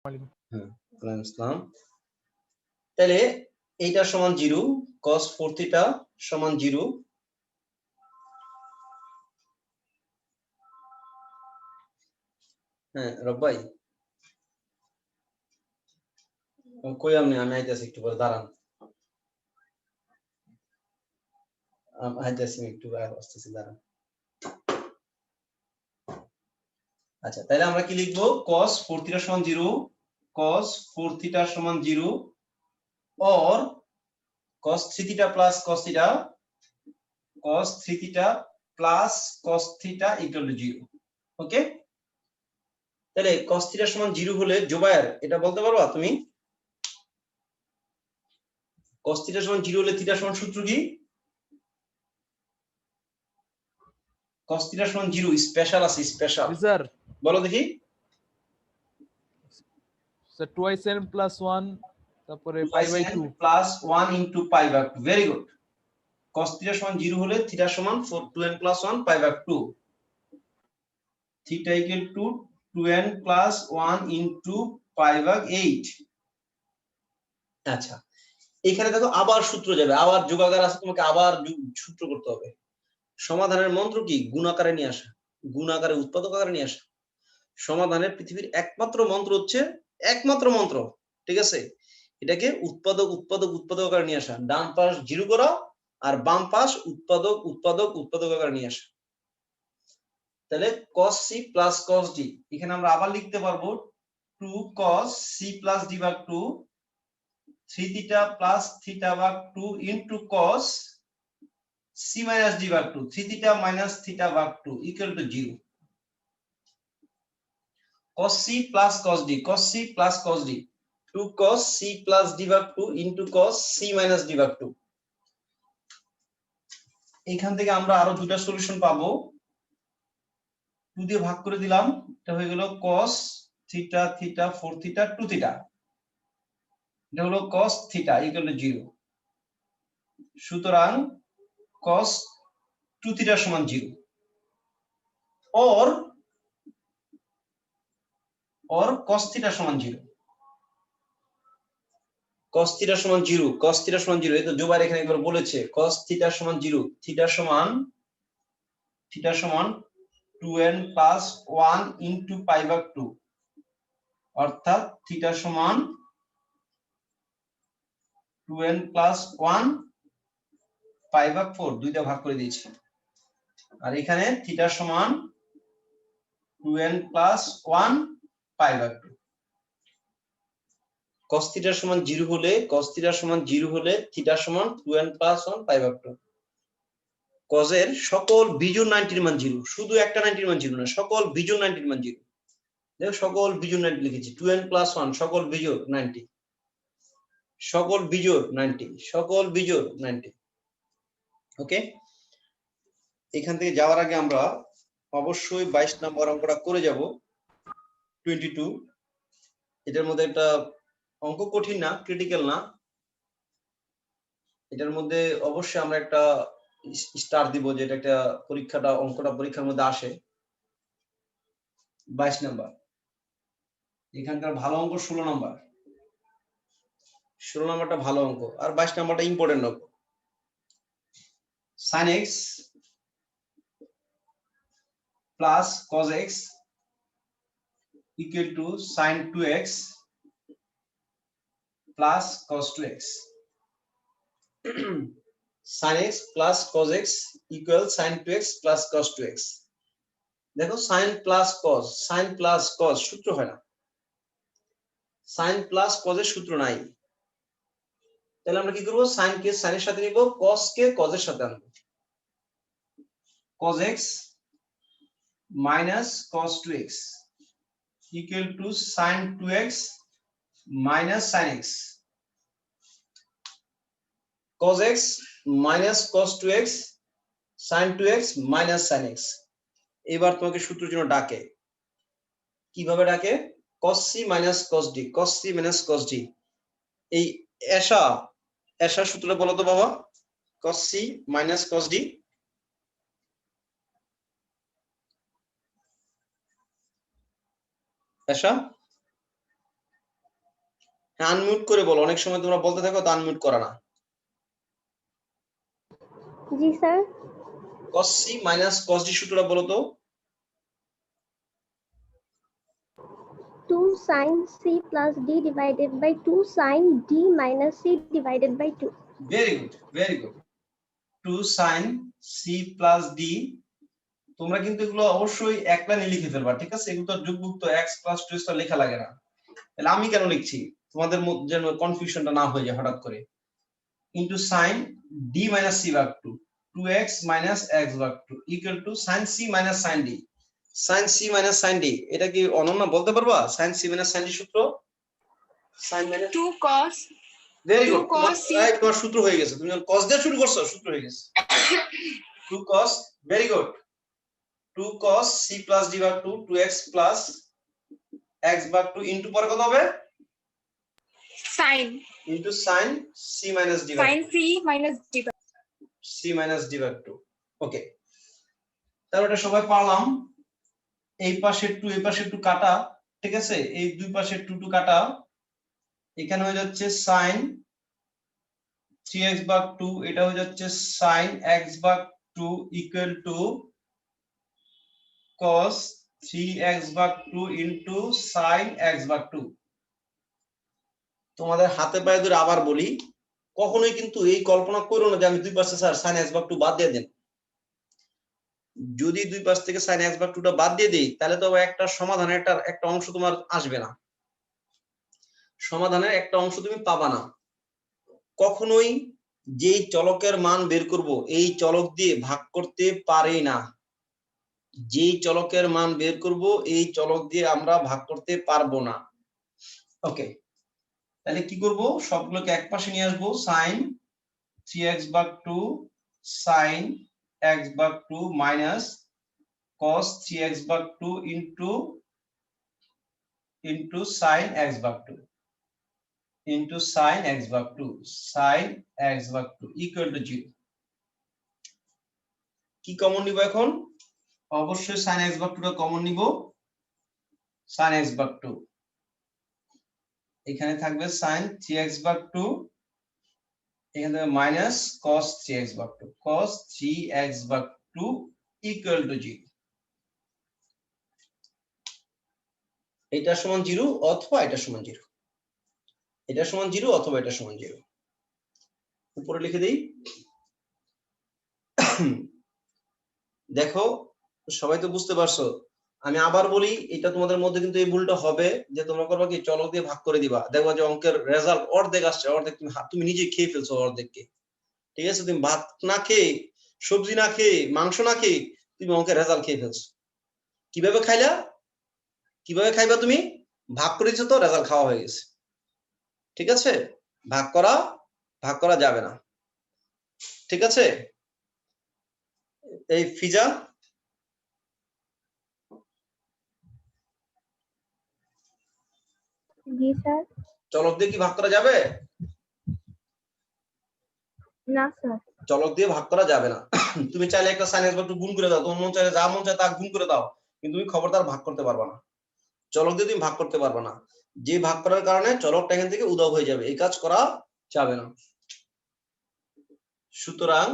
হ্যাঁ, ওয়ালাইকুম আসসালাম। তাহলে এইটা সমান 0, cos 4 থিটা সমান 0। হ্যাঁ রব ভাই, কই আমি আইতেছি, একটু পরে দাঁড়ান, আইতেছি একটু, আসতেছি, দাঁড়ান। আচ্ছা, তাহলে আমরা কি লিখবো? cos 4 থিটা সমান 0, cos 4 থিটা সমান 0 or cos 3 theta plus cos theta, cos 3 theta plus cos theta equal two 0। ওকে, তাহলে cos থিটা সমান 0 হলে জোবায়ের এটা বলতে পারবা তুমি? cos থিটা সমান 0 হলে থিটা সমান সূত্র কি? cos থিটা সমান 0 স্পেশাল আছে, স্পেশাল স্যার বলো দেখি। স্যার 2n প্লাস 1 তারপরে pi by 2 plus 1 into pi by 2। Very good. cos theta সমান 0 হলে থিটা সমান 2n plus 1 pi by 2। Theta equal to 2n plus 1 into pi by 8। আচ্ছা, এখানে দেখো আবার সূত্র যাবে, আবার যোগাকার আছে, তোমাকে আবার সূত্র করতে হবে। সমাধানের মন্ত্র কি? গুণ আকারে নিয়ে আসা, গুণ আকারে উৎপাদক আকারে নিয়ে আসা। সমাধানের পৃথিবীর একমাত্র মন্ত্র হচ্ছে, একমাত্র মন্ত্র, ঠিক আছে, এটাকে উৎপাদক উৎপাদক উৎপাদক আকারে নিয়ে আসা। ডান পাশ 0 করা আর বাম পাশ উৎপাদক উৎপাদক উৎপাদক আকারে নিয়ে আসা। তাহলে cos c plus cos d, এখানে আমরা আবার লিখতে পারবো 2 cos c প্লাস d ভাগ 2, 3 থিটা প্লাস থিটা ভাগ 2 into cos c minus d ভাগ 2, 3 থিটা মাইনাস থিটা ভাগ 2 equal to 0। cos c plus cos d, cos c plus cos d, 2 cos c plus d ভাগ 2 into cos c minus d ভাগ 2। এখান থেকে আমরা আরো দুটো সলিউশন পাবো। 2 দিয়ে ভাগ করে দিলাম, এটা হয়ে গেল cos theta theta 4 theta 2 theta, এটা হলো cos থিটা ইকুয়াল টু 0। সুতরাং cos 2 থিটা সমান 0 or cos থিটা সমান 0। cos থিটা সমান 0, cos থিটা সমান 0, এই তো জোবাইর এখানে একবার বলেছে cos থিটা সমান 0, থিটা সমান 2n প্লাস 1 ইনটু পাই ভাগ 2, অর্থাৎ থিটা সমান 2n প্লাস 1 পাই ভাগ 4, দুইটা ভাগ করে দিয়েছি। আর এখানে থিটা সমান 2n প্লাস 1 পাই ভাগ 2। cos থিটা সমান 0 হলে, cos থিটা সমান 0 হলে থিটা সমান 2n প্লাস 1 পাই ভাগ 2। cos এর সকল বিজোড় 90 এর মান 0, শুধু একটা 90 এর মান 0 না, সকল বিজোড় 90 এর মান 0। দেখো সকল বিজোড় 90 লিখেছি, 2n প্লাস 1 সকল বিজোড় 90, সকল বিজোড় 90, সকল বিজোড় 90। ওকে, এখান থেকে যাওয়ার আগে আমরা অবশ্যই 22 নম্বর অঙ্কটা করে যাব। 22, এটার মধ্যে একটা অঙ্ক কঠিন না, ক্রিটিক্যাল না, এটার মধ্যে অবশ্যই আমরা একটা স্টার দিব, যে এটা একটা পরীক্ষাটা, অঙ্কটা পরীক্ষার মধ্যে আসে। 22 নাম্বার, এখানকার ভালো অঙ্ক 16 নাম্বার, 16 নাম্বারটা ভালো অঙ্ক, আর 22 নাম্বারটা ইম্পর্টেন্ট অঙ্ক। sin x plus cos x equal to sin 2x plus cos 2x। sin x plus cos x equal sin 2x plus cos 2x। দেখো sin plus cos, sin plus cos সূত্র হয় না, sin plus cos এর সূত্র নাই। তাহলে আমরা কি করব? sin কে sin এর সাথে নিব, cos কে cos এর সাথে আনবো। cos x minus cos 2x equal to sin 2x minus sin x। cos x minus cos 2x sin 2x minus sin x। এবার তোমাকে সূত্রের জন্য ডাকে, কিভাবে ডাকে? cos c minus cos d, cos c minus cos d। এই এসা সূত্রটা বলো তো বাবা, cos c minus cos d। এসা আনমিউট করে বলো, অনেক সময় তোমরা বলতে থাকো তো আনমিউট করা না। জি sir. cos c minus cos d সূত্রটা বলো তো। 2 sin c plus d divided by 2 sin d minus c divided by 2. Very good, very good. 2 sin c plus d, তোমরা কিন্তু এগুলো অবশ্যই এক লাইনে লিখে ফেলবা, ঠিক আছে? এগুলো তো যুগযুক্ত x plus 2x তো লেখা লাগে না। তাহলে আমি কেন লিখছি, তোমাদের মধ্যে যেন কনফিউশনটা না হয়ে যায় হঠাৎ করে। Into sin d minus c ভাগ 2, 2x minus x ভাগ 2 equal to sin c minus sin d। sin c minus sin d, এটা কি অনন্য বলতে পারবা? sin c minus sin d সূত্র sin minus 2 cos very 2 good, cos c তোমার সূত্র হয়ে গেছে, তুমি যখন cos দিয়ে শুরু করছো সূত্র হয়ে গেছে। 2 cos, very good. 2 cos c plus d ভাগ 2, 2x plus x ভাগ 2 ইনটু পরে কত হবে? sin into sin c minus d ভাগ sin c minus d c minus d ভাগ 2। ওকে, তাহলে এটা সবাই পারলাম। এই পাশে 2 এই পাশে 2 কাটা, ঠিক আছে? এই দুই পাশে 2 2 কাটা, এখানে হয়ে যাচ্ছে sin 3x ভাগ 2, এটা হয়ে যাচ্ছে sin x ভাগ 2 ইকুয়াল টু cos 3x ভাগ 2 ইনটু sin x ভাগ 2। তোমাদের হাতে পায়ে ধরে আবার বলি, কখনোই কিন্তু এই কল্পনা করো না যে আমি দুই পাশে স্যার sin x ভাগ 2 বাদ দিয়ে দেন। যদি দুই পাশ থেকে sin x ভাগ 2 টা বাদ দিয়ে দেই, তাহলে তো একটা সমাধানের একটা অংশ তোমার আসবে না, সমাধানের একটা অংশ তুমি পাবা না। কখনোই যেই চলকের মান বের করব এই চলক দিয়ে ভাগ করতে পারি না, যেই চলকের মান বের করব এই চলক দিয়ে আমরা ভাগ করতে পারবো না। ওকে, তাহলে কি করব, সবগুলোকে এক পাশে নিয়ে আসবো। sin 3x ভাগ 2 sin x ভাগ 2 মাইনাস cos 3x ভাগ 2 ইনটু sin x ভাগ 2 ইনটু sin x ভাগ 2 sin x ভাগ 2 ইকুয়াল টু 0। কি কমন নিব এখন? অবশ্যই sin x ভাগ 2 টা কমন নিব। sin x ভাগ 2, এখানে থাকবে sin 3x ভাগ 2, এখানে থাকবে মাইনাস cos 3x ভাগ 2 cos 3x ভাগ 2 ইকুয়াল টু 0। এটা সমান 0 অথবা এটা সমান 0, এটা সমান 0 অথবা এটা সমান 0। উপরে লিখে দেই। দেখো সবাই তো বুঝতে পারছো। আমি আবার বলি, এটা তোমাদের মধ্যে কিন্তু এই ভুলটা হবে যে তোমরা করবা কি, চলক দিয়ে ভাগ করে দিবা, দেখবা যে অঙ্কের রেজাল্ট অর্ধেক আসছে, অর্ধেক তুমি নিজে খেয়ে ফেলছো অর্ধেককে, ঠিক আছে? তুমি ভাত না খেয়ে, সবজি না খেয়ে, মাংস না খেয়ে তুমি অঙ্কের রেজাল্ট খেয়ে ফেলছো। কিভাবে খাইলা? কিভাবে খাইবা তুমি? ভাগ করে দিছো তো রেজাল্ট খাওয়া হয়ে গেছে, ঠিক আছে? ভাগ করা যাবে না, ঠিক আছে? এই ফিজা, জি স্যার। চলক দিয়ে কি ভাগ করা যাবে? না স্যার। চলক দিয়ে ভাগ করা যাবে না। তুমি চাইলে একটা sin x ভাগ 2 গুণ করে দাও, তোমার মন চাইলে যা মন চায় তা গুণ করে দাও, কিন্তু তুমি খবরদার ভাগ করতে পারবা না। চলক দিয়ে তুমি ভাগ করতে পারবা না, যে ভাগ করার কারণে চলকটা এখান থেকে উধাও হয়ে যাবে, এই কাজ করা যাবে না। সুতরাং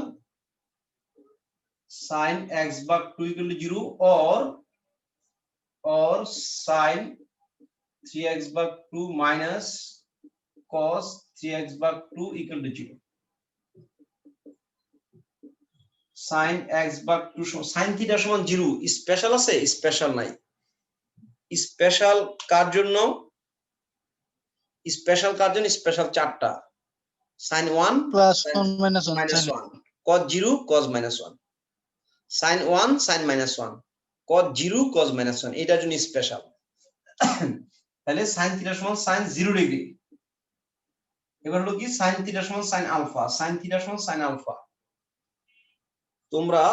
sin x ভাগ 2 equal to 0 or sin 3x ভাগ 2 মাইনাস cos 3x ভাগ 2 ইকুয়াল টু 0। sin x ভাগ 2 sin থিটা সমান 0, স্পেশাল আছে? স্পেশাল নাই। স্পেশাল কার জন্য? স্পেশাল কার জন্য? স্পেশাল চারটা, sin 1 plus 1 minus 1 cos 0 cos -1, sin 1 sin -1 cos 0 cos -1, এটার জন্য স্পেশাল। তাহলে sin থিটা সমান sin 0 ডিগ্রি। এবার হলো কি sin থিটা সমান sin আলফা, sin থিটা সমান sin আলফা। তোমরা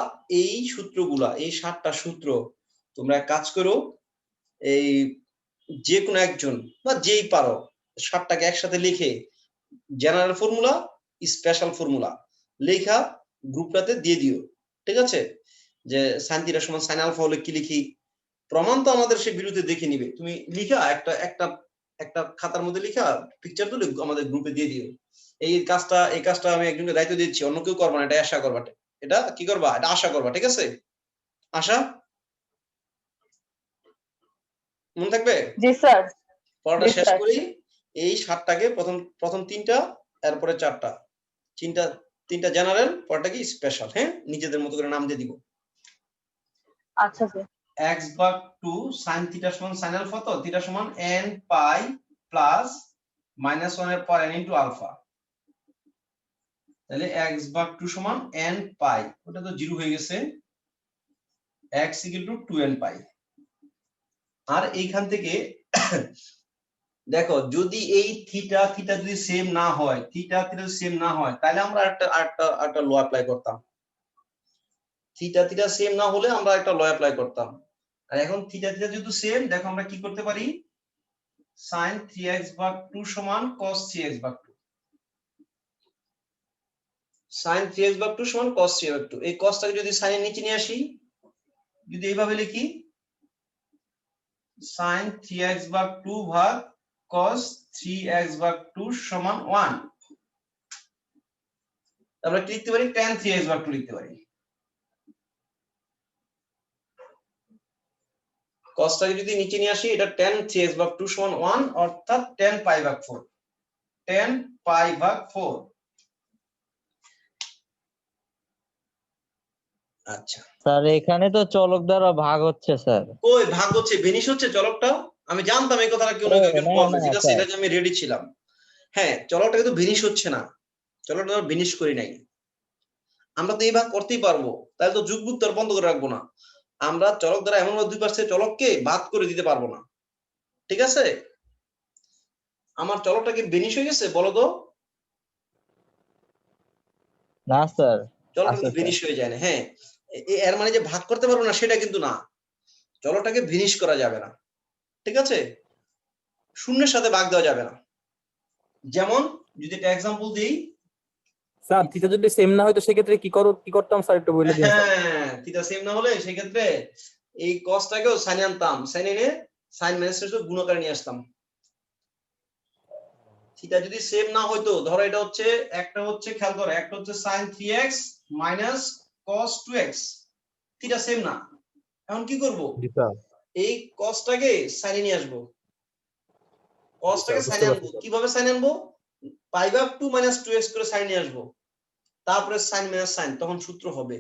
এই সূত্রগুলা, এই 7টা সূত্র তোমরা কাজ করো, এই যে কোনো একজন বা যেই পারো 7টাকে একসাথে লিখে জেনারেল ফর্মুলা, স্পেশাল ফর্মুলা লেখা গ্রুপটাতে দিয়ে দিও, ঠিক আছে? যে sin থিটা সমান sin আলফা হলে কি লিখি, প্রমাণ তো আমাদের সে বিরুদ্ধে দেখে নিবে। তুমি লিখা একটা খাতার মধ্যে লিখা পিকচার তুলে আমাদের গ্রুপে দিয়ে দিও। এই কাজটা আমি একজনকে দায়িত্ব দিচ্ছি, অন্য কেউ করবা না, এটা আশা করবা, এটা কি করবা, এটা আশা করবা, ঠিক আছে? আশা মনে থাকবে? জি স্যার। পড়াটা জি শেষ স্যার। করি। এই 7টাকে প্রথম 3টা, এরপরে 4টা, তিনটা জেনারেল, পরটা কি স্পেশাল। হ্যাঁ, নিজেদের মতো করে নাম দিয়ে দিব। আচ্ছা স্যার। x ভাগ 2 sin থিটা সমান sin আলফা, তো থিটা সমান n পাই প্লাস -1 এর পর n ইনটু আলফা। তাহলে x ভাগ 2 সমান n পাই, ওটা তো 0 হয়ে গেছে, x ইকুয়াল টু 2n পাই। আর এইখান থেকে দেখো, যদি এই থিটা যদি সেম না হয়, তাহলে আমরা একটা ল অ্যাপ্লাই করতাম। থিটা সেম না হলে আমরা একটা ল অ্যাপ্লাই করতাম। আর এখন থিটা যেহেতু সেম, দেখো আমরা কি করতে পারি, sin 3x ভাগ 2 সমান cos 3x ভাগ 2। sin 3x ভাগ 2 সমান cos 3x ভাগ 2। এই cosটাকে যদি sin এর নিচে নিয়ে আসি, যদি এইভাবে লিখি, sin 3x ভাগ 2 ভাগ cos 3x ভাগ 2 সমান 1। আমরা কি লিখতে পারি, tan 3x ভাগ 2 লিখতে পারি। cosটাকে যদি নিচে নিয়ে আসি, এটা tan 3x ভাগ 2 সমান 1, অর্থাৎ tan পাই ভাগ 4। tan পাই ভাগ 4। আচ্ছা স্যার এখানে তো চলক দ্বারা ভাগ হচ্ছে স্যার। কই ভাগ হচ্ছে, ভেনিশ হচ্ছে চলকটা? আমি জানতাম এই কথাটা কেউ না কেউ না, বলবে, না, ঠিক আছে, স্যার। এটা যে আমি রেডি ছিলাম। হ্যাঁ, চলকটা কিন্তু ভেনিশ হচ্ছে না, চলকটা ভেনিশ করি নাই। আমরা তো এই ভাগ করতেই পারবো, তাহলে তো যুগযুক্ত আর বন্ধ করে রাখবো না। আমরা চলক দ্বারা এমন দুই পাশে চলককে বাদ করে দিতে পারবো না, ঠিক আছে? আমার চলকটা কি ভেনিশ হয়ে গেছে বলো তো? না স্যার, চলকটা আছে কিন্তু স্যার। ভেনিশ হয়ে যায় না। হ্যাঁ, এর মানে যে ভাগ করতে পারবো না সেটা কিন্তু না, চলকটাকে ভেনিশ করা যাবে না, ঠিক আছে? শূন্যের সাথে ভাগ দেওয়া যাবে না। যেমন যদি একটা এক্সাম্পল দিই, স্যার থিটা যদি সেম না হয় তো সেক্ষেত্রে কি করতাম স্যার, একটু বলে দিন স্যার। হ্যাঁ, থিটা সেম না হলে সেই ক্ষেত্রে এই কসটাকেও সাইনে আনতাম, সাইনে এনে সাইন মাইনাস গুণ করে নিয়ে আসতাম। থিটা যদি সেম না হইতো, ধরো এটা হচ্ছে, একটা হচ্ছে খেয়াল করো, একটা হচ্ছে sin 3x minus cos 2x, theta same না। এখন কি করব, জি স্যার। এই কসটাকে সাইনে নিয়ে আসবো, কসটাকে বুঝতে সাইনে পারছি আনবো। স্যার। কিভাবে সাইনে আনবো, পাই ভাগ 2 মাইনাস 2x করে সাইনে নিয়ে আসবো, তারপরে সাইন মাইনাস সাইন, তখন সূত্র হবে।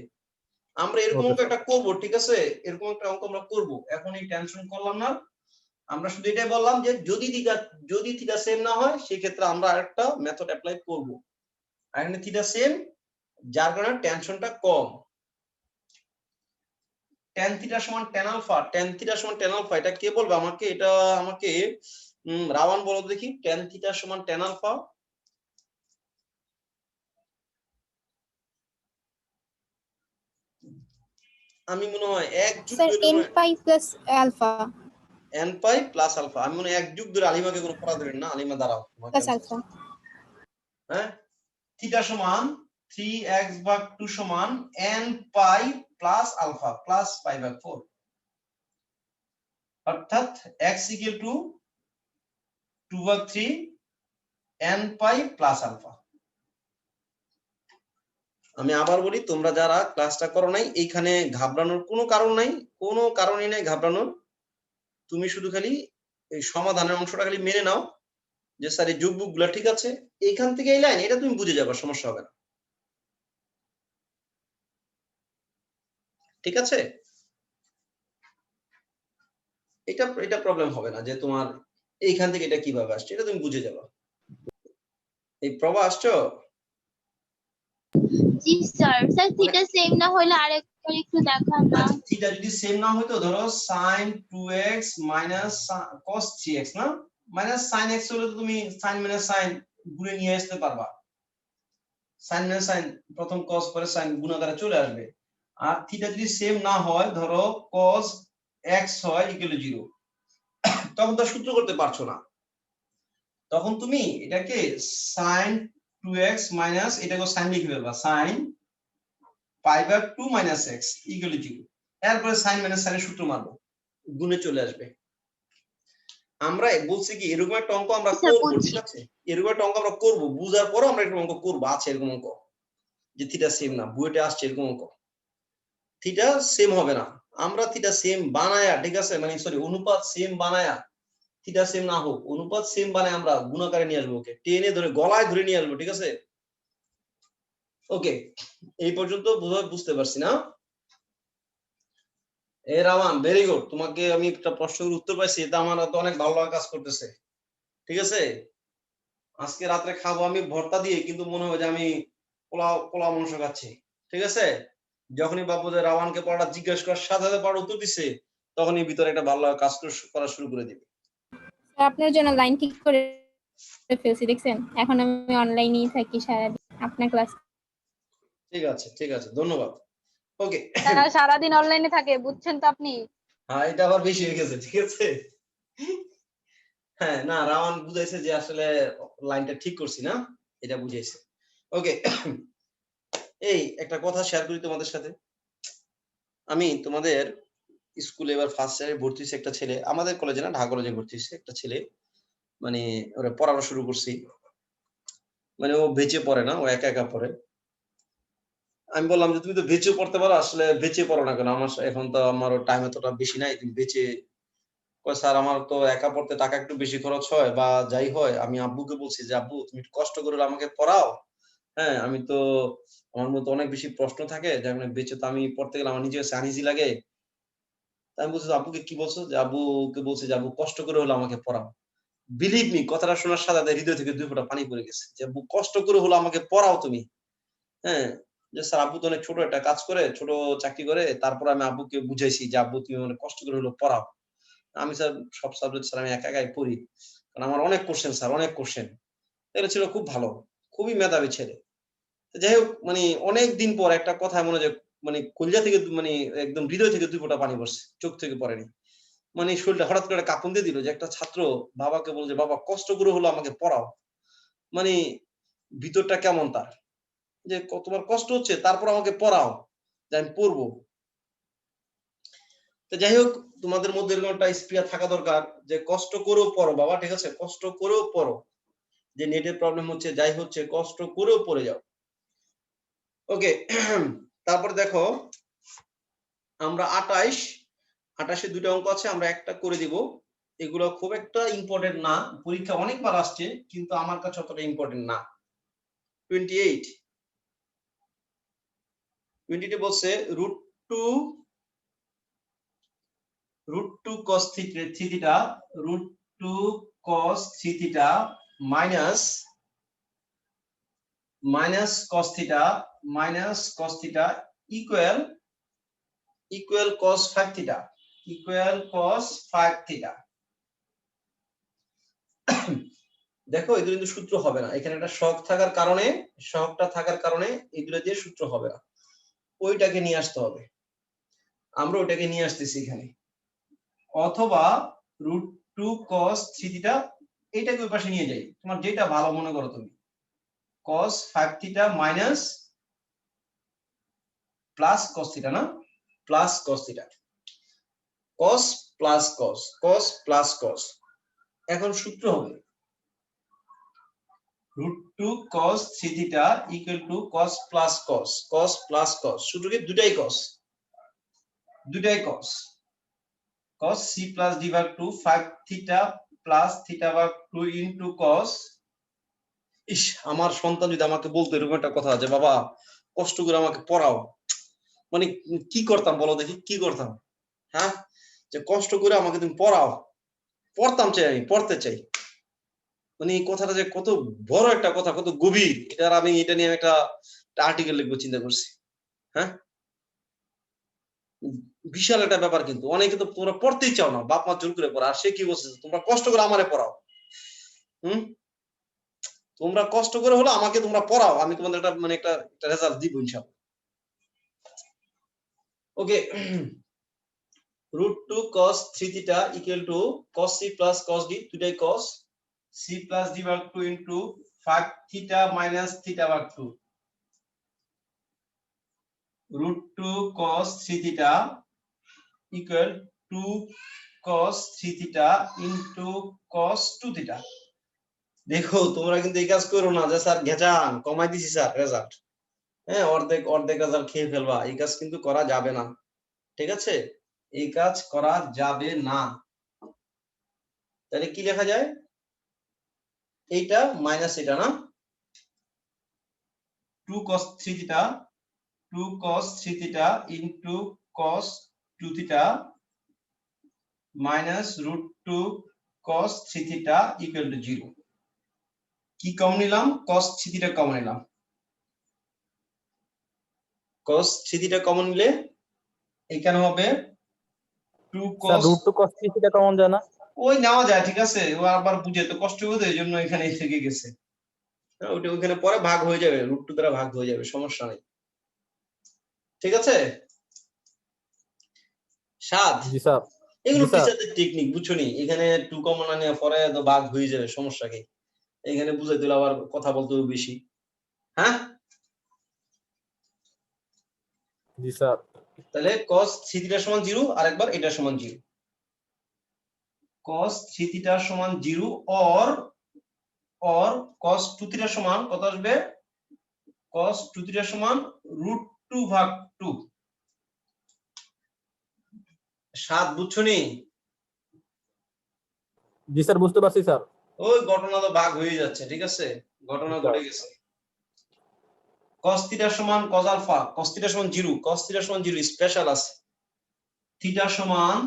আমরা এরকম ওকে অঙ্ক স্যার। একটা করব, ঠিক আছে? এরকম একটা অঙ্ক আমরা করব, এখন এই টেনশন করলাম না। আমরা শুধু এটাই বললাম যে যদি থিটা সেম না হয়, সেই ক্ষেত্রে আমরা আরেকটা মেথড অ্যাপ্লাই করব। আর এখানে থিটা সেম, যার কারণে টেনশনটা কম। tan থিটা সমান tan আলফা, tan থিটা সমান tan আলফা, এটা কে বলবে আমাকে? এটা আমাকে রাওয়ান বলো দেখি, tan থিটা সমান tan আলফা। আমি মনে হয় এক যুগ Sir, ধরে n pi plus alpha n pi plus alpha, আমি মনে হয় এক যুগ ধরে আলিমাকে কোনো পড়া দেবেন না। আলিমা দাঁড়াও, তোমাকে plus আমি alpha. হ্যাঁ, থিটা সমান 3x ভাগ 2 সমান n pi plus alpha plus pi ভাগ 4, অর্থাৎ x ইকুয়াল টু 2 ভাগ 3 n পাই প্লাস আলফা। আমি আবার বলি, তোমরা যারা ক্লাসটা করো নাই, এইখানে ঘাবড়ানোর কোনো কারণ নাই, কোনো কারণই নাই ঘাবড়ানোর। তুমি শুধু খালি এই সমাধানের অংশটা খালি মেনে নাও, যে স্যার এই যোগ বিয়োগগুলো ঠিক আছে, এইখান থেকে এই লাইন, এটা তুমি বুঝে যাবে, সমস্যা হবে না, ঠিক আছে? এটা প্রবলেম হবে না যে তোমার এইখান থেকে এটা কিভাবে আসছে, এটা তুমি বুঝে যাবে। এই প্রভা আসছো? জি স্যার। স্যার থিটা সেম না হলে আরেকবার একটু দেখান না। আচ্ছা, থিটা যদি সেম না হতো, ধরো sin 2x minus cos 3x, না মাইনাস sin x হলে তো তুমি sin মাইনাস sin গুণে নিয়ে আসতে পারবা। sin মাইনাস sin, প্রথম cos পরে sin গুণ আকারে চলে আসবে। আর থিটা যদি সেম না হয়, ধরো cos x হয় ইকুয়াল টু 0, তখন তো সূত্র করতে পারছো না। তখন তুমি এটাকে sin 2x মাইনাস, এটাকে sin লিখে ফেলবা, sin পাই ভাগ 2 মাইনাস x ইকুয়াল টু 0। এরপরে sin মাইনাস sin এর সূত্র মারবো, গুণে চলে আসবে। আমরা বলছি কি এরকম একটা অঙ্ক আমরা আচ্ছা, করবো, বুঝছি। ঠিক আছে? এরকম একটা অঙ্ক আমরা করবো, বুঝার পরও আমরা এরকম অঙ্ক করবো, আছে এরকম অঙ্ক যে থিটা সেম না, বুয়েটে আসছে এরকম অঙ্ক। থিটা সেম হবে না, আমরা থিটা সেম বানায়া, ঠিক আছে, মানে সরি অনুপাত সেম বানায়া, থিটা সেম না হোক অনুপাত সেম বানায় আমরা গুণাকারে নিয়ে আসবো, ওকে টেনে ধরে গলায় ধরে নিয়ে আসবো, ঠিক আছে? ওকে, এই পর্যন্ত বুঝতে পারছি না? এ রামান, ভেরি গুড, তোমাকে আমি একটা প্রশ্নের উত্তর পাইছি, এটা আমার তো অনেক ভালো লাগা কাজ করতেছে, ঠিক আছে? আজকে রাত্রে খাবো আমি ভর্তা দিয়ে, কিন্তু মনে হয় যে আমি পোলাও পোলাও মাংস খাচ্ছি, ঠিক আছে? যখনই বাবু যে রাওয়ানকে পড়াটা জিজ্ঞেস করার সাথে সাথে পড়া উত্তর দিচ্ছে, তখনই ভিতরে একটা ভালো লাগা কাজ করা শুরু করে দিবে। আপনার জন্য লাইন ঠিক করে ফেলছি, দেখছেন? এখন আমি অনলাইনেই থাকি সারাদিন আপনার ক্লাস। ঠিক আছে, ঠিক আছে, ধন্যবাদ। ওকে, তারা সারাদিন অনলাইনে থাকে, বুঝছেন তো আপনি? হ্যাঁ এটা আবার বেশি হয়ে গেছে, ঠিক আছে? হ্যাঁ না, রাওয়ান বুঝাইছে যে আসলে লাইনটা ঠিক করছি না, এটা বুঝাইছে। ওকে, এই একটা কথা শেয়ার করি তোমাদের সাথে। আমি তোমাদের স্কুলে এবার ফার্স্ট ইয়ারে ভর্তি হয়েছে একটা ছেলে, আমাদের কলেজে না, ঢাকা কলেজে ভর্তি হয়েছে একটা ছেলে, মানে ওরা পড়ানো শুরু করছি, মানে ও বেঁচে পড়ে না, ও একা একা পড়ে। আমি বললাম যে তুমি তো বেঁচে পড়তে পারো, আসলে বেঁচে পড়ো না কেন, আমার এখন তো আমার টাইম এতটা বেশি নাই, তুমি বেঁচে। কয় স্যার আমার তো একা পড়তে টাকা একটু বেশি খরচ হয় বা যাই হয়, আমি আব্বুকে বলছি যে আব্বু তুমি একটু কষ্ট করে আমাকে পড়াও, হ্যাঁ আমি তো আমার মতো অনেক বেশি প্রশ্ন থাকে, যেমন বেঁচে তো আমি পড়তে গেলে আমার নিজের কাছে আনইজি লাগে। তাই আমি বলছি আব্বুকে কি বলছো, যে আব্বুকে বলছি যে আব্বু কষ্ট করে হলো আমাকে পড়াও। বিলিভ মি, কথাটা শোনার সাথে সাথে হৃদয় থেকে 2 ফোঁটা পানি পড়ে গেছে, যে আব্বু কষ্ট করে হলো আমাকে পড়াও তুমি। হ্যাঁ, যে স্যার আব্বু তো অনেক ছোট একটা কাজ করে, ছোট চাকরি করে, তারপর আমি আব্বুকে বুঝাইছি যে আব্বু তুমি অনেক কষ্ট করে হলো পড়াও। আমি স্যার সব সাবজেক্ট স্যার আমি একা একাই পড়ি, কারণ আমার অনেক কোশ্চেন স্যার, অনেক কোশ্চেন। এটা ছিল খুব ভালো, খুবই মেধাবী ছেলে। তো যাই হোক, মানে অনেক দিন পর একটা কথা মনে যে মানে কলিজা থেকে মানে একদম হৃদয় থেকে 2 ফোঁটা পানি পড়ছে, চোখ থেকে পড়েনি। মানে শরীরটা হঠাৎ করে একটা কাঁপুন দিয়ে দিল, যে একটা ছাত্র বাবাকে বলছে বাবা কষ্ট করে হলো আমাকে পড়াও। মানে ভিতরটা কেমন তার, যে তোমার কষ্ট হচ্ছে তারপর আমাকে পড়াও, যে আমি পড়বো। তো যাই হোক, তোমাদের মধ্যে এরকম একটা স্পৃহা থাকা দরকার, যে কষ্ট করেও পড়ো বাবা, ঠিক আছে, কষ্ট করেও পড়ো, যে নেটের প্রবলেম হচ্ছে যাই হচ্ছে কষ্ট করেও পড়ে যাও। ওকে, তারপরে দেখো আমরা 28 2টা অঙ্ক আছে, আমরা একটা করে দিব। এগুলো খুব একটা ইম্পর্টেন্ট না, পরীক্ষা অনেকবার আসছে, কিন্তু আমার কাছে অতটা ইম্পর্টেন্ট না। 28 বলছে √2 cos theta minus cos theta equal cos 5 theta দেখো এগুলো কিন্তু সূত্র হবে না, এখানে একটা শকটা থাকার কারণে এগুলো দিয়ে সূত্র হবে না, ওইটাকে নিয়ে আসতে হবে। আমরা ওইটাকে নিয়ে আসতেছি এখানে, অথবা √2 cos 3 থিটা, এইটাকে ওই পাশে নিয়ে যাই, তোমার যেটা ভালো মনে করো তুমি। cos 5 theta minus plus cos theta, না plus cos theta, cos plus cos plus cos। এখন সূত্র হবে √2 cos 3 theta equal to cos plus cos সূত্র কি দুটাই cos cos c plus d ভাগ 2 5 থিটা প্লাস থিটা ভাগ 2 ইনটু cos। ইস, আমার সন্তান যদি আমাকে বলতো এরকম একটা কথা, যে বাবা কষ্ট করে আমাকে পড়াও, মানে কি করতাম বলো দেখি, কি করতাম? হ্যাঁ, যে কষ্ট করে আমাকে তুমি পড়াও, পড়তাম চাই, আমি পড়তে চাই। মানে এই কথাটা যে কত বড় একটা কথা, কত গভীর, এটা নিয়ে একটা আর্টিকেল লিখবো চিন্তা করছি। হ্যাঁ, বিশাল একটা ব্যাপার, কিন্তু অনেকে তো তোমরা পড়তেই চাও না, বাপ মা জোর করে পড়া, আর সে কি বলছে তোমরা কষ্ট করে আমারে পড়াও। তোমরা কষ্ট করে হলো আমাকে তোমরা পড়াও, আমি তোমাদের একটা মানে একটা রেজাল্ট দিব ইনশাআল্লাহ। ওকে, √2 cos 3 theta equal to cos c plus cos d, দুটাই cos, c প্লাস d ভাগ 2 ইনটু 5 থিটা মাইনাস থিটা ভাগ 2। √2 cos 3 theta equal to cos 3 theta into cos 2 theta. দেখো তোমরা কিন্তু এই কাজ করো না যে স্যার ঘেচান কমাই দিছি স্যার রেজাল্ট, হ্যাঁ অর্ধেক অর্ধেক রেজাল্ট খেয়ে ফেলবা, এই কাজ কিন্তু করা যাবে না, ঠিক আছে? এই কাজ করা যাবে না। তাহলে কি লেখা যায়, এইটা মাইনাস এটা না, 2 cos 3 theta 2 cos 3 theta into cos 2 theta minus √2 cos 3 theta equal two 0। কি কমন নিলাম? cos 3 থিটা কমন নিলাম। cos 3 থিটা কমন নিলে এখানে হবে 2 sir cos, √2 cos 3 theta common যায় না? ওই নেওয়া যায়, ঠিক আছে, ও আবার বুঝে তো কষ্ট হবে, এই জন্য এখানে থেকে গেছে। ওটা ওখানে পরে ভাগ হয়ে যাবে, √2 দ্বারা ভাগ হয়ে যাবে, সমস্যা নেই, ঠিক আছে? সাত, জি স্যার। এগুলো জি স্যার। টিচারদের টেকনিক, বুঝছো নি? এখানে 2 কমন আনে পরে তো ভাগ হয়ে যাবে, সমস্যা কি? এখানে বুঝাই দিলে আবার কথা বলতে হবে বেশি, হ্যাঁ? জি স্যার। তাহলে cos 3 থিটা সমান 0, আরেকবার এটা সমান 0। cos 3 থিটা সমান 0 or cos 2 থিটা সমান কত আসবে? cos 2 থিটা সমান √2 ভাগ 2। 7, বুঝছো নি? জি স্যার বুঝতে পারছি স্যার। ওই ঘটনা তো ভাগ হয়ে যাচ্ছে, ঠিক আছে, ঘটনা ঘটে গেছে। cos থিটা সমান cos আলফা, cos থিটা সমান 0, cos থিটা সমান 0 স্পেশাল আছে। থিটা সমান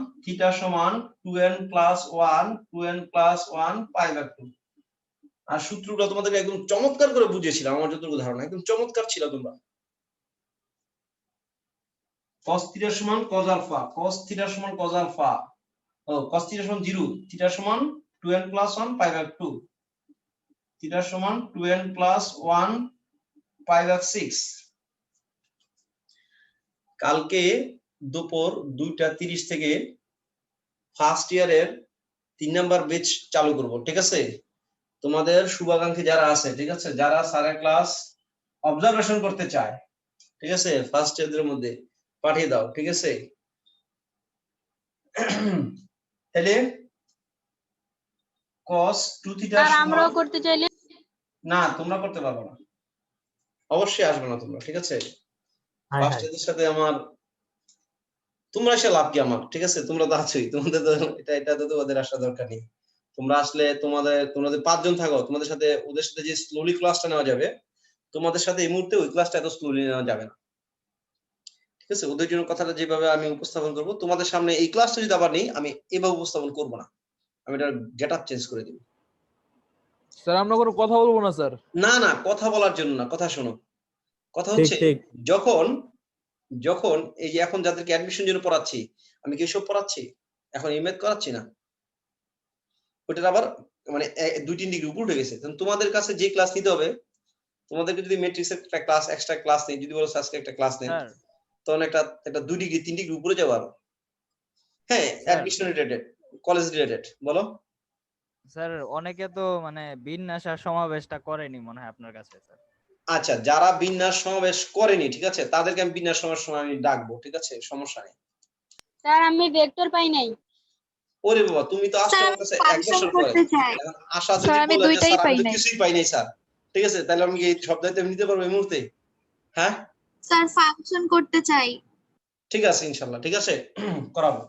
2n প্লাস 1 2n প্লাস 1 পাই ভাগ 2। আর সূত্রটা তোমাদেরকে একদম চমৎকার করে বুঝিয়েছিলাম, আমার যতটুকু ধারণা একদম চমৎকার ছিল তোমরা। cos থিটা সমান cos আলফা, cos থিটা সমান cos আলফা, ও cos থিটা সমান 0, থিটা সমান 2n প্লাস 1 পাই ভাগ 2, থিটা সমান 2n প্লাস 1 পাই ভাগ 6। কালকে দুপুর 2:30 থেকে ফার্স্ট ইয়ারের 3 নাম্বার ব্যাচ চালু করব, ঠিক আছে? তোমাদের শুভাকাঙ্ক্ষী যারা আছে, ঠিক আছে, যারা স্যারের ক্লাস অবজারভেশন করতে চায়, ঠিক আছে, ফার্স্ট ইয়ারদের মধ্যে পাঠিয়ে দাও, ঠিক আছে? তাহলে cos 2 থিটা স্যার সমান, আমরাও করতে চাইলে? না তোমরা করতে পারবে না, অবশ্যই আসবে না তোমরা, ঠিক আছে? হ্যাঁ ফার্স্ট হ্যাঁ। ইয়ারদের সাথে আমার, তোমরা এসে লাভ কি আমার, ঠিক আছে? তোমরা তো আছোই, তোমাদের তো এটা তো তোমাদের আসা দরকার নেই। তোমরা আসলে তোমাদের 5 জন থাকো, তোমাদের সাথে ওদের সাথে যে স্লোলি ক্লাসটা নেওয়া যাবে, তোমাদের সাথে এই মুহূর্তে ওই ক্লাসটা এত স্লোলি নেওয়া যাবে না, ঠিক আছে? ওদের জন্য কথাটা যেভাবে আমি উপস্থাপন করব, তোমাদের সামনে এই ক্লাসটা যদি আবার নেই, আমি এভাবে উপস্থাপন করব না, আমি এটা গেট আপ চেঞ্জ করে দিব। স্যার আমরা কোনো কথা বলবো না স্যার। না না, কথা বলার জন্য না, কথা শোনো। কথা ঠিক হচ্ছে ঠিক। যখন এই যে এখন যাদেরকে অ্যাডমিশন জন্য পড়াচ্ছি, আমি কি সব পড়াচ্ছি? এখন ইমেজ করাচ্ছি না, ওটার আবার মানে 2-3 ডিগ্রি উপর উঠে গেছে। তোমাদের কাছে যে ক্লাস নিতে হবে, তোমাদেরকে যদি ম্যাট্রিক্সের একটা ক্লাস এক্সট্রা ক্লাস নেই, যদি বলো আজকে একটা ক্লাস নেন, স্যার তখন একটা 2 ডিগ্রি 3 ডিগ্রি উপরে যাবে আরো। হ্যাঁ, sir. Admission related, college related, বলো। স্যার অনেকে তো মানে বিন্যাস আর সমাবেশটা করেনি মনে হয় আপনার কাছে স্যার। আচ্ছা, যারা বিন্যাস সমাবেশ করেনি, ঠিক আছে, তাদেরকে আমি বিন্যাস সমাবেশ সময় আমি ডাকবো, ঠিক আছে, সমস্যা নেই। স্যার আমি ভেক্টর পাই নাই। ওরে বাবা, তুমি তো আসছো আমার কাছে 1 বছর পরে, এখন আশা যদি স্যার, আমি বলে যে দুইটাই স্যার আমি পাই তো নাই। কিছুই পাই নাই স্যার, ঠিক আছে, তাহলে আমি কি সব দায়িত্ব আমি নিতে পারবো এই মুহূর্তে? হ্যাঁ স্যার ফাংশন করতে চাই। ঠিক আছে, ইনশাআল্লাহ ঠিক আছে, করাবো।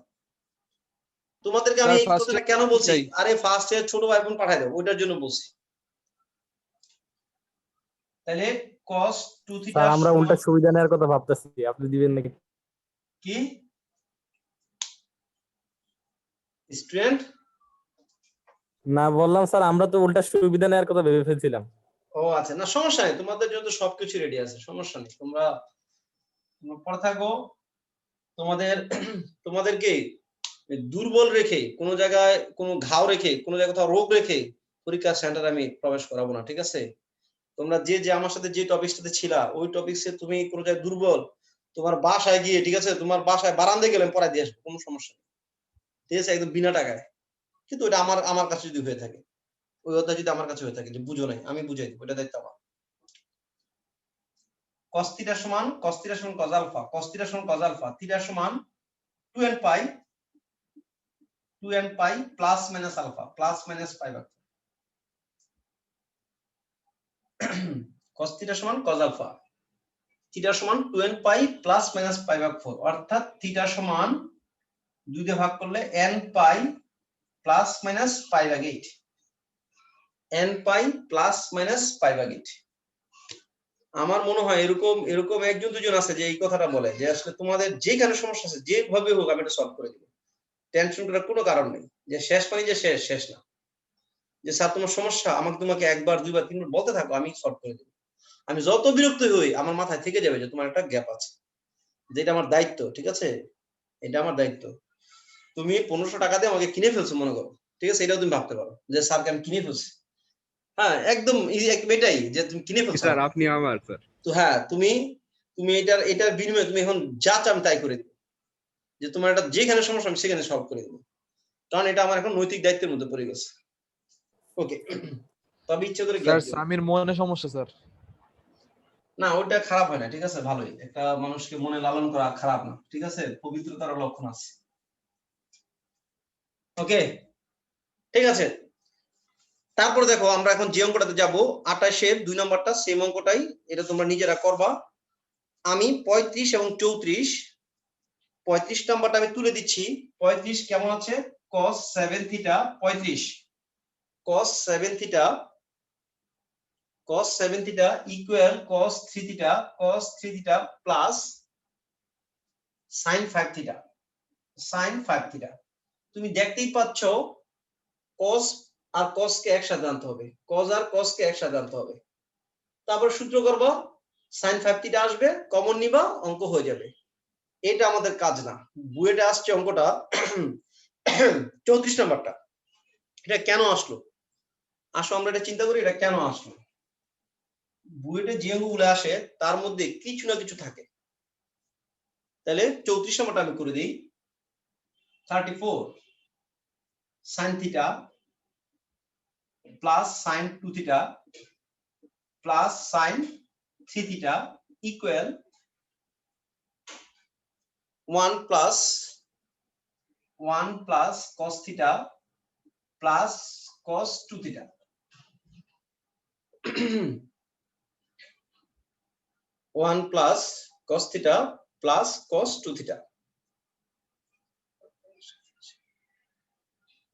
তোমাদেরকে আমি স্যার, এই first কথাটা year কেন বলছি, চাই। আরে ফার্স্ট ইয়ার ছোট ভাই বোন পাঠাই দাও, ওইটার জন্য বলছি। তাহলে cos 2 থিটা স্যার আমরা উল্টা সুবিধা নেওয়ার কথা ভাবতেছি, আপনি দিবেন নাকি? কি স্টুডেন্ট? না বললাম স্যার আমরা তো উল্টা সুবিধা নেওয়ার কথা ভেবে ফেলছিলাম। ও আচ্ছা, না সমস্যা নেই, তোমাদের জন্য সবকিছু রেডি আছে, সমস্যা নেই, তোমরা পড়ে থাকো। তোমাদেরকে দুর্বল রেখে, কোনো জায়গায় কোনো ঘাও রেখে, কোনো জায়গায় কোথাও রোগ রেখে পরীক্ষা সেন্টারে আমি প্রবেশ করাবো না, ঠিক আছে? তোমরা যে আমার সাথে যে টপিকটাতে ছিলা, ওই টপিকসে তুমি কোনো জায়গায় দুর্বল, তোমার বাসায় গিয়ে, ঠিক আছে, তোমার বাসায় বারান্দায় গেলে পড়াই দিয়ে আসবো, কোনো সমস্যা নেই, ঠিক আছে, একদম বিনা টাকায়। কিন্তু এটা আমার কাছে যদি হয়ে থাকে, ওই অধ্যায় যদি আমার কাছে হয়ে থাকে যে বুঝো নাই, আমি বুঝাই দিব, এটা দায়িত্ব আমার। cos থিটা সমান cos আলফা, cos থিটা সমান cos আলফা, থিটা সমান 2n pi 2n pi plus minus alpha plus minus pi ভাগ cos থিটা সমান cos আলফা থিটা সমান 2n pi plus minus pi ভাগ 4 অর্থাৎ থিটা সমান 2 দিয়ে ভাগ করলে n pi plus minus pi ভাগ 8 n pi plus minus pi ভাগ 8 আমার মনে হয় এরকম একজন দুজন আছে যে এই কথাটা বলে যে আসলে তোমাদের যেখানে সমস্যা আছে যেভাবে হোক আমি এটা সলভ করে দিব টেনশন করার কোনো কারণ নেই যে শেষ মানে যে শেষ না যে স্যার তোমার সমস্যা আমাকে তোমাকে একবার দুইবার তিনবার বলতে থাকো আমি সলভ করে দেব আমি যত বিরক্ত হই আমার মাথায় থেকে যাবে যে তোমার একটা গ্যাপ আছে যেটা আমার দায়িত্ব ঠিক আছে এটা আমার দায়িত্ব তুমি 1500 টাকা দিয়ে আমাকে কিনে ফেলছো মনে করো ঠিক আছে এটাও তুমি ভাবতে পারো যে স্যারকে আমি কিনে ফেলছি হ্যাঁ একদম এটাই যে তুমি কিনে ফেলছো স্যার আপনি আমার স্যার তো হ্যাঁ তুমি এটার বিনিময়ে তুমি এখন যা চাও আমি তাই করে দেবো যে তোমার এটা যেখানে সমস্যা আমি সেখানে সলভ করে দেবো কারণ এটা আমার এখন নৈতিক দায়িত্বের মধ্যে পড়ে গেছে ওকে তবে ইচ্ছে করে স্যার সামির মনে সমস্যা স্যার না ওটা খারাপ হয় না ঠিক আছে ভালোই একটা মানুষকে মনে লালন করা খারাপ না ঠিক আছে পবিত্রতার লক্ষণ আছে ওকে ঠিক আছে তারপর দেখো আমরা এখন যে অঙ্কটাতে যাব 28 এর 2 নম্বরটা সেম অঙ্কটাই এটা তোমরা নিজেরা করবা আমি 35 এবং 34 নাম্বারটা আমি তুলে দিচ্ছি 35 কেমন আছে cos 7 theta 35 cos 7 theta equal cos 3 theta plus sin 5 theta তুমি দেখতেই পাচ্ছ cos আর cos কে একসাথে আনতে হবে cos আর cos কে একসাথে আনতে হবে তারপর সূত্র করবা sin 5 থিটা আসবে কমন নিবা অঙ্ক হয়ে যাবে এটা আমাদের কাজ না বুয়েটে আসছে অঙ্কটা 34 নাম্বারটা এটা কেন আসলো আসো আমরা এটা চিন্তা করি এটা কেন আসলো বুয়েটে যে অঙ্কগুলো আসে তার মধ্যে কিছু না কিছু থাকে তাহলে 34 নাম্বারটা আমি করে দিই 34 sin theta plus sin 2 theta plus sin 3 theta equal 1 plus cos theta plus cos 2 theta 1 plus cos theta plus cos 2 theta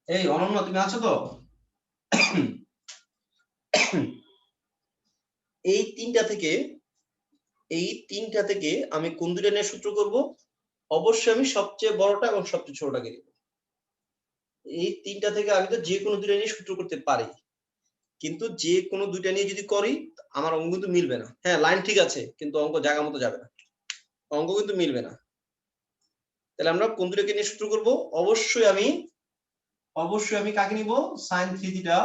এই অনন্য তুমি আছো তো এই তিনটা থেকে আমি কোন দুটো নিয়ে সূত্র করব অবশ্যই আমি সবচেয়ে বড়টা এবং সবচেয়ে ছোটটাকে নিব এই তিনটা থেকে আমি তো যে কোনো দুটো নিয়ে সূত্র করতে পারি কিন্তু যে কোনো দুইটা নিয়ে যদি করি আমার অঙ্ক কিন্তু মিলবে না হ্যাঁ লাইন ঠিক আছে কিন্তু অঙ্ক জায়গা মতো যাবে না অঙ্ক কিন্তু মিলবে না তাহলে আমরা কোন দুটোকে নিয়ে সূত্র করব অবশ্যই আমি কাকে নিব sin 3 theta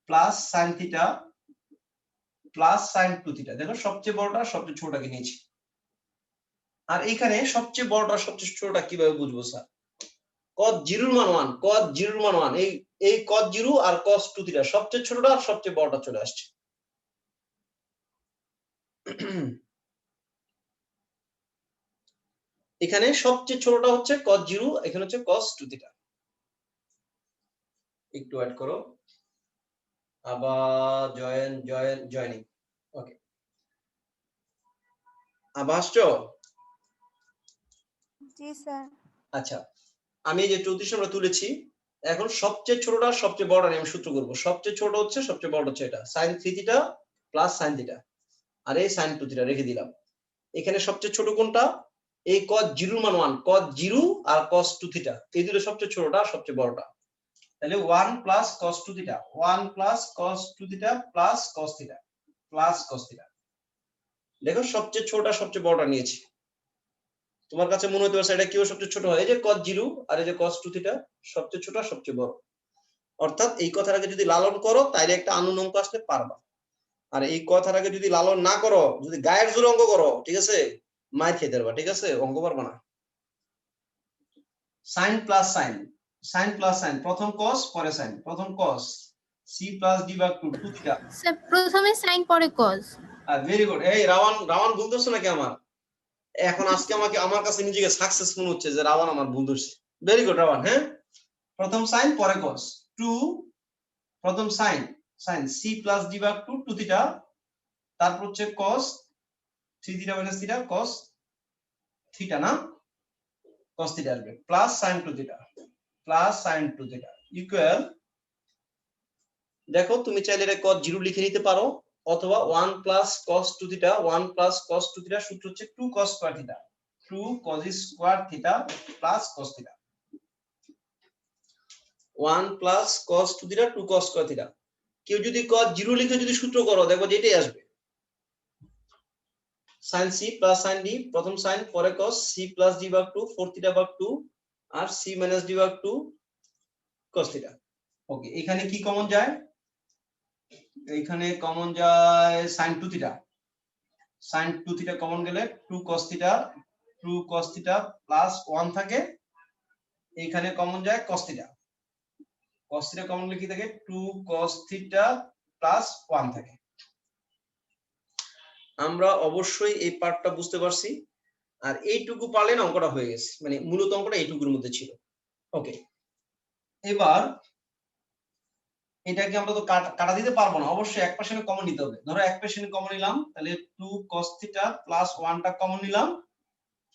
plus sin theta plus sin 2 theta দেখো সবচেয়ে বড়টা সবচেয়ে ছোটটাকে নিয়েছি আর এইখানে সবচেয়ে বড়টা সবচেয়ে ছোটটা কিভাবে বুঝবো স্যার cos 0 মান 1 cos 0 মান 1 এই cos 0 আর cos 2 থিটা সবচেয়ে ছোটটা আর সবচেয়ে বড়টা চলে আসছে এখানে সবচেয়ে ছোটটা হচ্ছে cos 0 এখানে হচ্ছে cos 2 থিটা একটু অ্যাড করো আবার জয়েনিং ওকে আবার আসছো জি স্যার আচ্ছা আমি এই যে 34 আমরা তুলেছি এখন সবচেয়ে ছোটটা সবচেয়ে বড়টা নিয়ে আমি সূত্র করব সবচেয়ে ছোট হচ্ছে সবচেয়ে বড় হচ্ছে এটা sin 3 theta plus sin theta আর এই sin 2 থিটা রেখে দিলাম এখানে সবচেয়ে ছোট কোনটা এই cos 0 মান 1 cos 0 আর cos 2 থিটা এই দুটো সবচেয়ে ছোটটা সবচেয়ে বড়টা তাহলে 1 plus cos 2 theta 1 plus cos 2 theta plus cos theta দেখো সবচেয়ে ছোটটা সবচেয়ে বড়টা নিয়েছি তোমার কাছে মনে হতে পারে এটা কিও সবচেয়ে ছোট হয় এই যে cos 0 আর এই যে cos 2 থিটা সবচেয়ে ছোট আর সবচেয়ে বড় অর্থাৎ এই কথাটাকে যদি লালন করো তাইলে একটা আননোন অঙ্ক আসতে পারবা আর এই কথাটাকে যদি লালন না করো যদি গায়ের জোরে অঙ্ক করো ঠিক আছে মার খেতে পারবা ঠিক আছে অঙ্ক পারবা না sin প্লাস sin প্রথম cos পরে sin প্রথম cos c প্লাস d ভাগ 2 থিটা স্যার প্রথমে sin পরে cos ভেরি গুড এই রাওয়ান ভুল করছো নাকি আমার এখন আজকে আমার কাছে নিজেকে সাকসেস মনে হচ্ছে যে রাওয়ান আমার ভুল ধরছে ভেরি গুড রাওয়ান। হ্যাঁ, প্রথম সাইন পরে cos 2, প্রথম সাইন c প্লাস d ভাগ 2 2 থিটা, তারপর হচ্ছে cos 3 theta minus theta cos theta না, cos থিটা আসবে plus sin 2 theta plus sin 2 theta equal, দেখো তুমি চাইলে এটা cos 0 লিখে নিতে পারো, অথবা 1 plus cos 2 theta 1 plus cos 2 theta সূত্র হচ্ছে 2 cos square theta 2 cos square theta plus cos theta, 1 plus cos 2 theta 2 cos square theta. কেউ যদি cos 0 লিখে যদি সূত্র করো দেখো যে এটাই আসবে, sin c plus sin d, প্রথম sin পরে cos c প্লাস d ভাগ 2 4 থিটা ভাগ 2 আর c মাইনাস d ভাগ 2 cos থিটা। ওকে, এখানে কি কমন যায়? এখানে কমন যায় sin 2 theta, sin 2 theta common গেলে 2 cos থিটা প্লাস 1 থাকে, এখানে কমন যায় cos থিটা কমন গেলে কি থাকে 2 cos থিটা প্লাস 1 থাকে। আমরা অবশ্যই এই পার্টটা বুঝতে পারছি, আর এইটুকু পারলে না অঙ্কটা হয়ে গেছে, মানে মূলত অঙ্কটা এইটুকুর মধ্যে ছিল। ওকে, এবার এটাকে আমরা তো কাটা দিতে পারবো না, অবশ্যই এক পাশে কমন নিতে হবে। ধরো এক পাশে কমন নিলাম, তাহলে 2 cos থিটা প্লাস 1টা কমন নিলাম,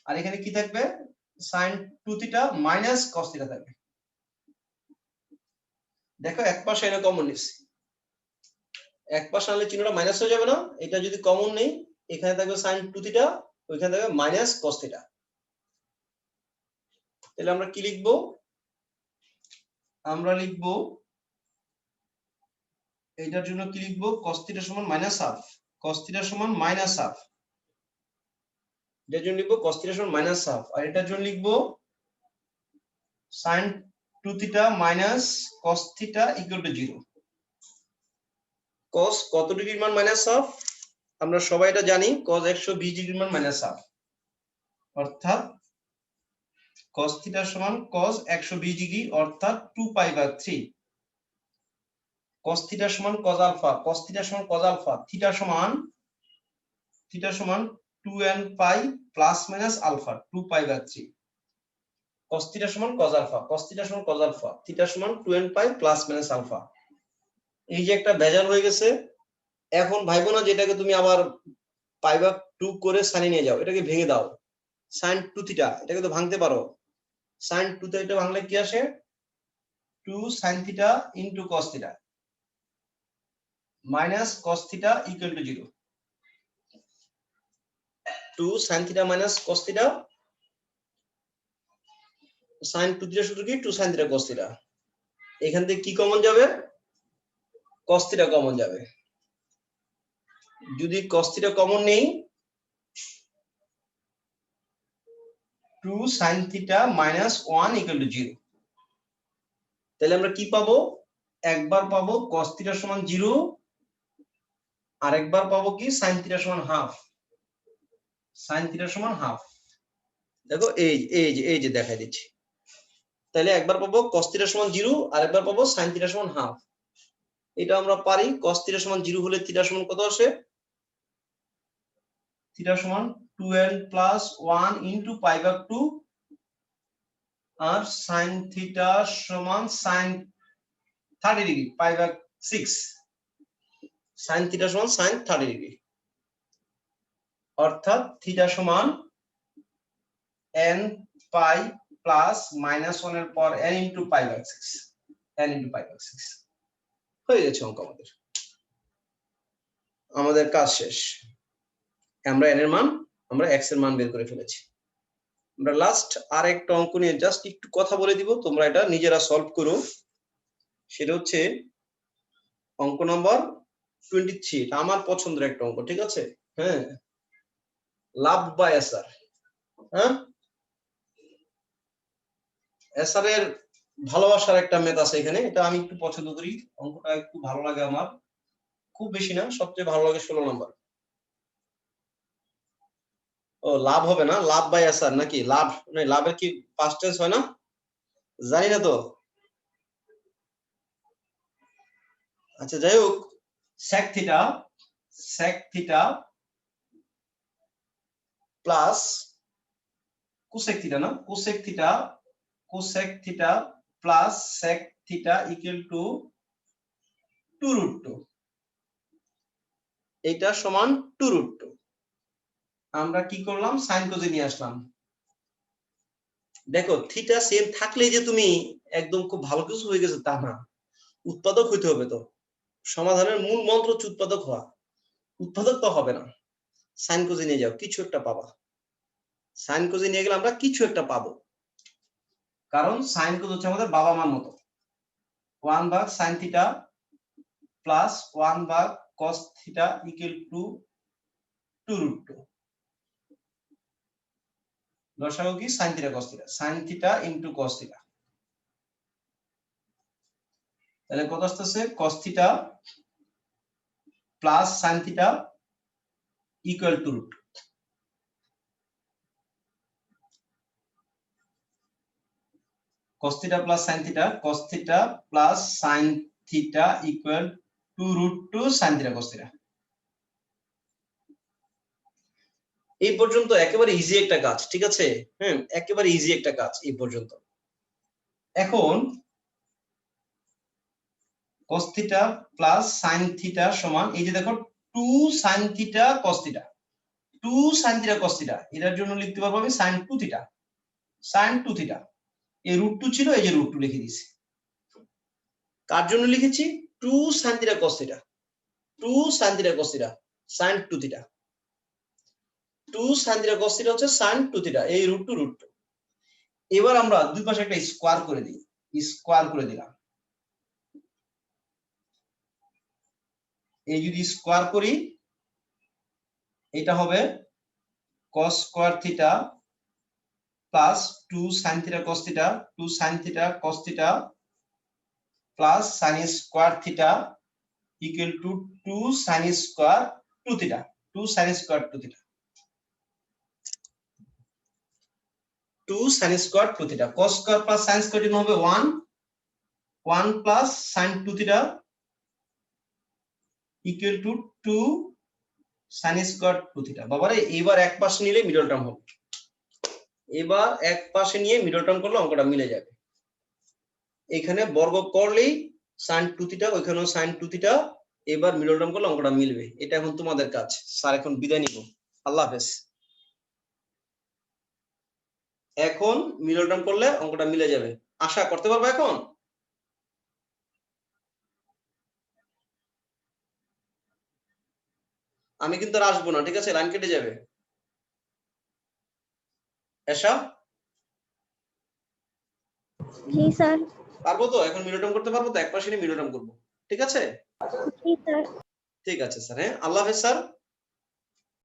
আর এখানে কি থাকবে sin 2 theta minus cos theta থাকবে। দেখো এক পাশে এনে কমন নিচ্ছি, এক পাশে আনলে চিহ্নটা মাইনাস হয়ে যাবে না, এটা যদি কমন নেই এখানে থাকবে sin 2 থিটা, ওইখানে থাকবে মাইনাস cos থিটা। তাহলে আমরা কি লিখবো? আমরা লিখবো এইটার জন্য কি লিখবো cos থিটা সমান মাইনাস হাফ, cos থিটা সমান মাইনাস হাফ, এটার জন্য লিখবো cos থিটা সমান মাইনাস হাফ, আর এটার জন্য লিখবো sin 2 theta minus cos theta equal two 0। cos কত ডিগ্রির মান মাইনাস হাফ? আমরা সবাই এটা জানি, cos 120 ডিগ্রির মান মাইনাস হাফ, অর্থাৎ cos থিটা সমান cos 120 ডিগ্রি অর্থাৎ 2 পাই বাই 3। cos থিটা সমান cos আলফা, cos থিটা সমান cos আলফা, থিটা সমান 2n pi plus minus alpha 2 pi by 3। cos theta সমান cos আলফা, cos থিটা সমান cos আলফা, থিটা সমান 2n pi plus minus alpha. এই যে একটা ভেজাল হয়ে গেছে, এখন ভাইবো না যেটাকে তুমি আবার পাই বাই 2 করে সাইনে নিয়ে যাও, এটাকে ভেঙে দাও, sin 2 থিটা এটাকে তো ভাঙতে পারো, sin 2 থিটা ভাঙলে কি আসে 2 sin theta into cos theta minus cos theta equal two 0। 2 sin theta minus cos theta, sin 2 theta সূত্র কি 2 sin থিটা cos থিটা, এখান থেকে কি কমন যাবে cos থিটা কমন যাবে। যদি cos থিটা কমন নেই 2 sin theta minus 1 equal to 0, তাহলে আমরা কি পাবো? একবার পাবো cos থিটা সমান 0, আর একবার পাবো কি sin থিটা সমান হাফ, sin থিটা সমান হাফ। দেখো এই যে দেখাই দিচ্ছি, তাহলে একবার পাবো cos থিটা সমান 0, আর একবার পাবো sin থিটা সমান হাফ। এটা আমরা পারি, cos থিটা সমান 0 হলে থিটা সমান কত আসে? থিটা সমান 2n plus 1 into pi by 2, আর sin থিটা সমান sin 30 degree pi by 6, sin theta সমান sin 30 ডিগ্রি, অর্থাৎ থিটা সমান n পাই প্লাস মাইনাস 1 এর পর n into pi by 6, n into pi by 6 হয়ে গেছে অঙ্ক আমাদের কাজ শেষ। আমরা n এর মান, আমরা x এর মান বের করে ফেলেছি। আমরা লাস্ট আর একটা অঙ্ক নিয়ে জাস্ট একটু কথা বলে দিব, তোমরা এটা নিজেরা সলভ করো। সেটা হচ্ছে অঙ্ক নাম্বার 23, এটা আমার পছন্দের একটা অঙ্ক, ঠিক আছে? হ্যাঁ, লাভ বা এসআর। হ্যাঁ, এসআর এর ভালোবাসার একটা মেথ আছে এখানে, এটা আমি একটু পছন্দ করি, অঙ্কটা একটু ভালো লাগে আমার, খুব বেশি না, সবচেয়ে ভালো লাগে 16 নম্বর। ও লাভ হবে না, লাভ বাই এসআর নাকি? লাভ মানে লাভের কি পাস্ট টেন্স হয় না? জানি না তো। আচ্ছা যাই হোক, sec থিটা প্লাস cosec থিটা না, cosec theta cosec theta plus sec theta equal to 2√2, এটা সমান 2√2। আমরা কি করলাম, সাইন কোজে নিয়ে আসলাম। দেখো থিটা সেম থাকলে যে তুমি একদম খুব ভালো কিছু হয়ে গেছে তা না, উৎপাদক হইতে হবে। তো সমাধানের মূল মন্ত্র হচ্ছে উৎপাদক হওয়া, উৎপাদক তো হবে না। সাইন কোজে নিয়ে যাও, কিছু একটা পাবা। সাইন কোজে নিয়ে গেলে আমরা কিছু একটা পাবো, কারণ সাইন কোজ হচ্ছে আমাদের বাবা মার মতো। 1/sin theta plus 1/cos theta equal to 2√2। দর্শাও কি sin theta cos theta, sin theta into cos theta, তাহলে কত আসতেছে cos theta plus sin theta equal two √2। cos theta plus sin theta, cos theta plus sin theta equal two √2 sin theta cos theta. এই পর্যন্ত একেবারে easy একটা কাজ, ঠিক আছে? হ্যাঁ, একেবারে ইজি একটা কাজ এই পর্যন্ত। এখন cos theta plus sin theta সমান, এই যে দেখো 2 sin theta cos theta, 2 sin theta cos theta, এটার জন্য লিখতে পারবো আমি sin 2 থিটা, sin 2 থিটা। এই √2 ছিল, এই যে √2 লিখে দিয়েছি। কার জন্য লিখেছি? 2 sin theta cos theta, 2 sin theta cos theta, sin 2 theta. 2 sin theta cos theta হচ্ছে sin 2 থিটা, এই √2। এবার আমরা দুই পাশে একটা স্কয়ার করে দিই, স্কয়ার করে দিলাম। এই যদি স্কয়ার করি, এটা হবে cos square theta plus 2 sin theta cos theta, 2 sin theta cos theta plus sin square theta equal two 2 sin square 2 theta, 2 sin square 2 theta, 2 sin square 2 theta. cos square plus sin square এর হবে 1, 1 plus sin 2 theta equal two 2 sin square 2 theta. বাবারে এবার এক পাশে নিলে middle term হবে, এবার এক পাশে নিয়ে মিডল টার্ম করলে অঙ্কটা মিলে যাবে। এখানে বর্গ করলেই sin 2 থিটা, ওইখানেও sin 2 থিটা, এবার মিডল টার্ম করলে অঙ্কটা মিলবে। এটা এখন তোমাদের কাজ। স্যার এখন বিদায় নিব, আল্লাহ হাফেজ। এখন মিডল টার্ম করলে অঙ্কটা মিলে যাবে, আশা করতে পারবে এখন? আমি কিন্তু আর আসবো না, ঠিক আছে? লাইন কেটে যাবে। এসা জি স্যার। পারবো তো? এখন মিডল টার্ম করতে পারবো তো? এক পাশে নিয়ে মিডল টার্ম করবো, ঠিক আছে? জি স্যার। ঠিক আছে স্যার, হ্যাঁ, আল্লাহ হাফেজ স্যার।